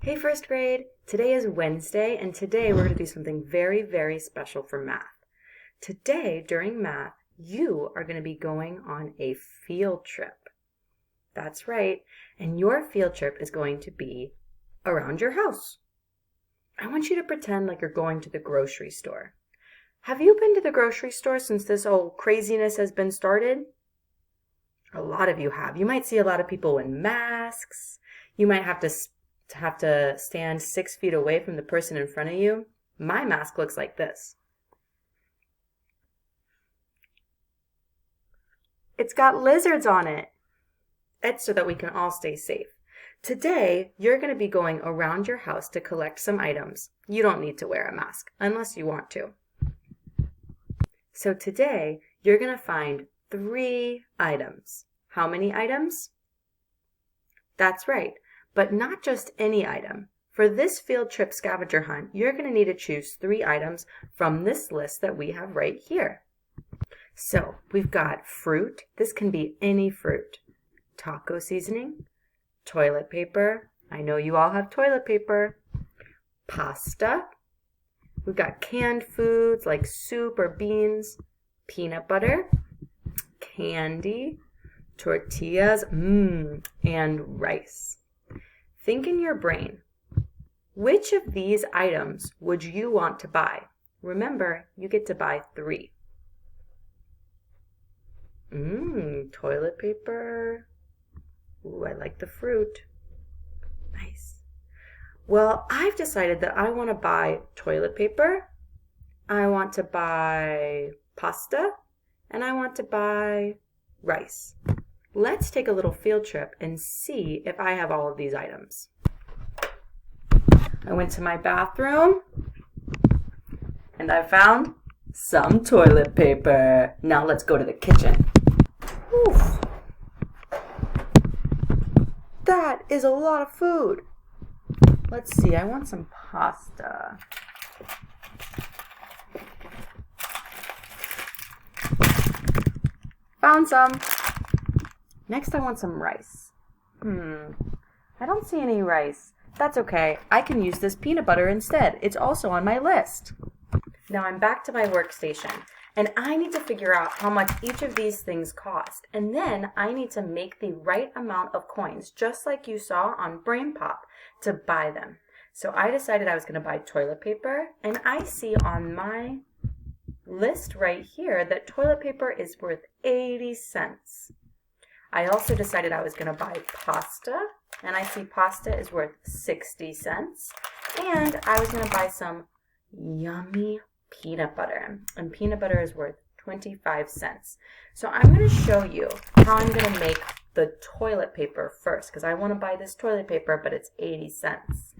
Hey first grade, today is Wednesday and today we're going to do something very, very special for math. Today, during math, you are going to be going on a field trip. That's right, and your field trip is going to be around your house. I want you to pretend like you're going to the grocery store. Have you been to the grocery store since this whole craziness has been started? A lot of you have. You might see a lot of people in masks. You might have to stand 6 feet away from the person in front of you. My mask looks like this. It's got lizards on it. It's so that we can all stay safe. Today, you're going to be going around your house to collect some items. You don't need to wear a mask unless you want to. So today, you're going to find 3 items. How many items? That's right, but not just any item. For this field trip scavenger hunt, you're going to need to choose 3 items from this list that we have right here. So we've got fruit. This can be any fruit. Taco seasoning, toilet paper. I know you all have toilet paper. Pasta. We've got canned foods like soup or beans, peanut butter, candy, tortillas, and rice. Think in your brain, which of these items would you want to buy? Remember, you get to buy 3. Toilet paper. Ooh, I like the fruit. Nice. Well, I've decided that I want to buy toilet paper, I want to buy pasta, and I want to buy rice. Let's take a little field trip and see if I have all of these items. I went to my bathroom and I found some toilet paper. Now let's go to the kitchen. Oof. That is a lot of food. Let's see, I want some pasta. Found some. Next I want some rice. I don't see any rice. That's okay. I can use this peanut butter instead. It's also on my list. Now I'm back to my workstation, and I need to figure out how much each of these things cost. And then I need to make the right amount of coins, just like you saw on Brain Pop, to buy them. So I decided I was going to buy toilet paper, and I see on my list right here that toilet paper is worth 80 cents. I also decided I was going to buy pasta, and I see pasta is worth 60 cents. And I was going to buy some yummy peanut butter, and peanut butter is worth 25 cents. So I'm going to show you how I'm going to make the toilet paper first, because I want to buy this toilet paper, but it's 80 cents.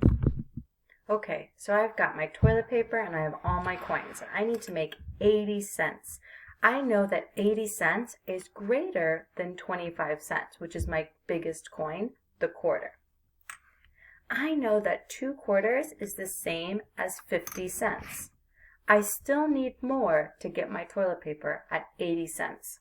Okay, so I've got my toilet paper and I have all my coins, and I need to make 80 cents. I know that 80 cents is greater than 25 cents, which is my biggest coin, the quarter. I know that 2 quarters is the same as 50 cents. I still need more to get my toilet paper at 80 cents.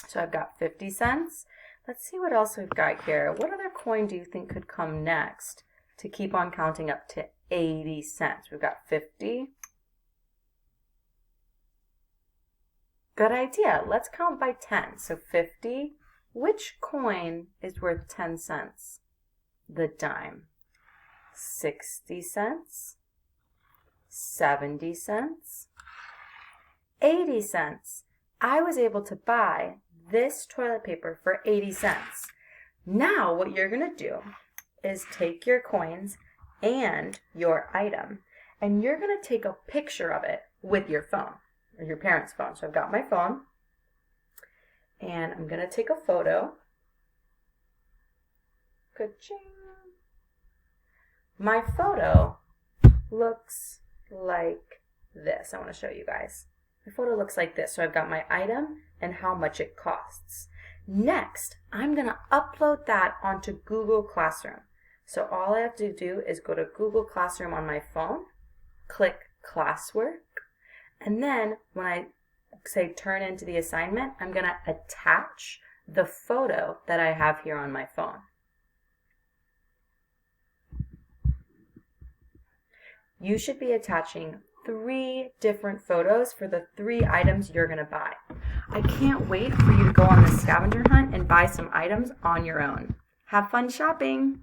So I've got 50 cents. Let's see what else we've got here. What other coin do you think could come next to keep on counting up to 80 cents? We've got 50. Good idea. Let's count by 10. So 50. Which coin is worth 10 cents? The dime. 60 cents. 70 cents. 80 cents. I was able to buy this toilet paper for 80 cents. Now what you're going to do is take your coins and your item, and you're going to take a picture of it with your phone, or your parents' phone. So I've got my phone, and I'm going to take a photo. Ka-ching. My photo looks like this. I want to show you guys. My photo looks like this. So I've got my item and how much it costs. Next, I'm going to upload that onto Google Classroom. So all I have to do is go to Google Classroom on my phone, click Classwork, and then when I say turn into the assignment, I'm going to attach the photo that I have here on my phone. You should be attaching 3 different photos for the 3 items you're going to buy. I can't wait for you to go on this scavenger hunt and buy some items on your own. Have fun shopping!